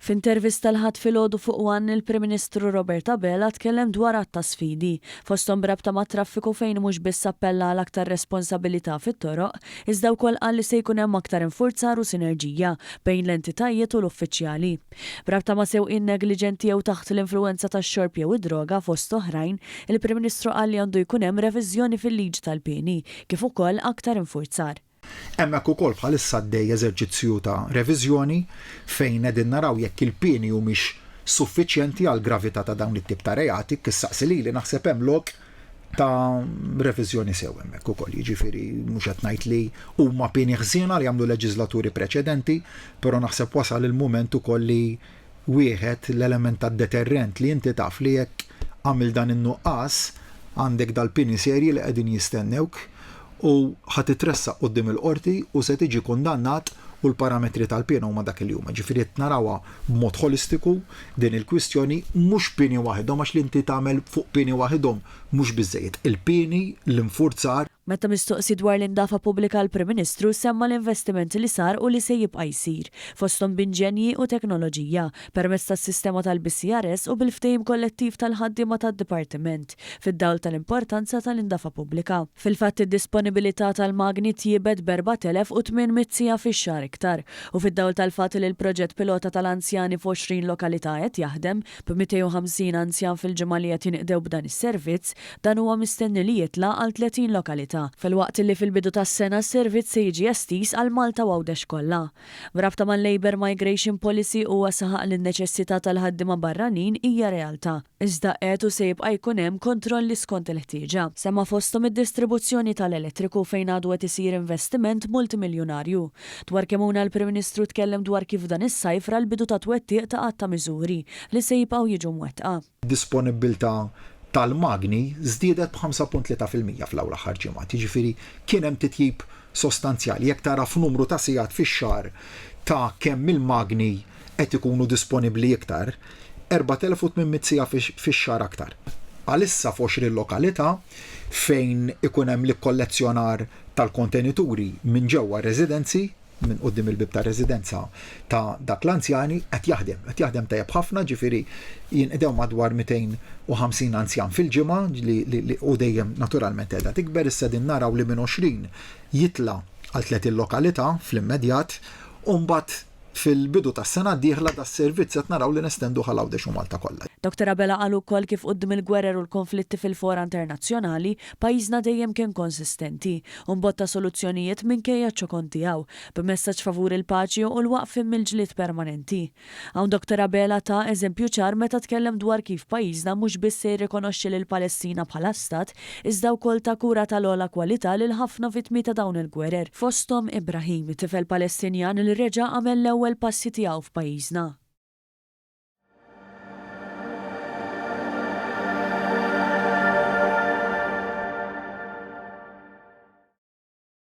F'intervista l-ħadd filgħodu fuq One il-Prim Ministru Robert Abela tkellem dwar ta' sfidi fosthom brabta ma' traffiku fejn mhux biss appella għal aktar responsabilità fit-toroq, iżda wkoll qal li se jkun hemm aktar infurzar u sinerġija bejn l-entitajiet u l-uffiċjali. Brabta ma' sewqien negliġenti jew taħt l-influwenza tax-xorb jew id-droga fost oħrajn, il-Prim Ministru qal li għandu jkun hemm reviżjoni fil-liġi tal-pieni kif ukoll aktar infurzar. Hemmhekk ukoll bħalissa għaddej eżerċizzju ta' reviżjoni fejn qegħdin naraw jekk il-pieni humiex suffiċjenti għall gravità ta' dawn it-tip ta' reati, kissaqsi li naħseb hemm lok ta' reviżjoni sew hemmhekk ukoll. Jiġifieri mhux qed ngħid li huma pieni ħsiena li jagħmlu leġislaturi preċedenti, però naħseb wasal il-mument ukoll li wieħed l-element tad-deterrent li inti taf li jekk għamil dan in-nuqqas għandek dal-pieni serji li qegħdin jistennewk u ħat titressaq quddiem il-qorti u se tiġi kundannat u l-parametri tal-pena huma dak li huma. Ġifieri qed narawha b'mod holistiku din il-kwistjoni mhux pieni waħedhom għax li inti tagħmel fuq pieni waħedhom mhux biżżejjed. Il-pieni l-infurzar. Meta mistoqsi dwar l-indafa pubblika l-Prim Ministru semma l-investimenti li sar u li se jibqa' jsir fosthom b'inġenji u teknoloġija permezz tas-sistema tal-BCRS u bil-ftehim kollettiv tal-ħaddiema tad-Dipartiment fid-dawl tal-importanza tal-indafa pubblika. Fil-fatt id-disponibilità tal-magni tjiebed b'4,800 siegħa fix-xahar iktar u fid-dawl tal-fatt li l-proġett pilota tal-anzjani f'20 lokalità qed jaħdem b'250 anzjan fil-ġimgħa li qed jinqdew b'dan is-servizz, dan huwa mistenni li jitlaq għal 30 lokalità. Fil-waqt li fil-bidu tas-sena s-servizz se jiġi estis għal Malta u Għawdex kollha. Brabta mal-Labour Migration Policy huwa saħaq li n-neċessità tal-ħaddiema barranin hija realtà. Iżda qed u se jibqa' jkun hemm kontrolli skont il-ħtieġa. Semma fosthom id-distribuzzjoni tal-elettriku fejn għadu qed isir investiment multimiljonarju. Dwar kemm huna l-Prim Ministru tkellem dwar kif dan is-sajf ra l-bidu ta' twettieq ta' qatt ta' miżuri li se jibqgħu jiġu mwettqa. Disponibilità tal-magni żdiedet b'5.3% fl-ewwel aħħar ġimgħat. Jiġifieri kien hemm titjib sostanzjali. Jekk tara f'numru ta' sigħat fix-xahar ta' kemm il-magni qed ikunu disponibbli iktar, 4,800 sigħa fix-xahar aktar. Għalissa f'20 lokalità fejn ikun hemm l-kollezzjonar tal-kontenituri minn ġewwa residenzi minn qudiem il-bib ta' residenza ta' dak l-anzjani qed jaħdem tajjeb ħafna, ġifieri jinqdew madwar 250 anzjan fil-ġimgħa li u dejjem naturalment qiegħda tikber. Issa din naraw li minn 20 jitla għal 30 lokalità fl-immedjat u mbagħad fil-bidu tas-sena d-dieħla tas-servizz qed naraw li nestendu ħal Għawdex u Malta kollha. Dr. Abela qal ukoll kif quddiem il-gwerer u l-konflitti fil-fora internazzjonali pajjiżna dejjem kien konsistenti u mbotta soluzzjonijiet minkejja ċ-ċokon tiegħu b'messaġġ favur il-paċi u l-waqfien mill-ġlied permanenti. Hawn Dr. Abela ta' eżempju ċar meta tkellem dwar kif pajjiżna mhux biss se jirrikonoxxi lil Palestina bħala stat, iżda wkoll ta' kura tal-ogħla kwalità lil ħafna vittmi ta' dawn il-gwerer. Fosthom Ibrahim, tifel Palestinjan li reġa' għamel l-ewwel passi tiegħu f'pajjiżna.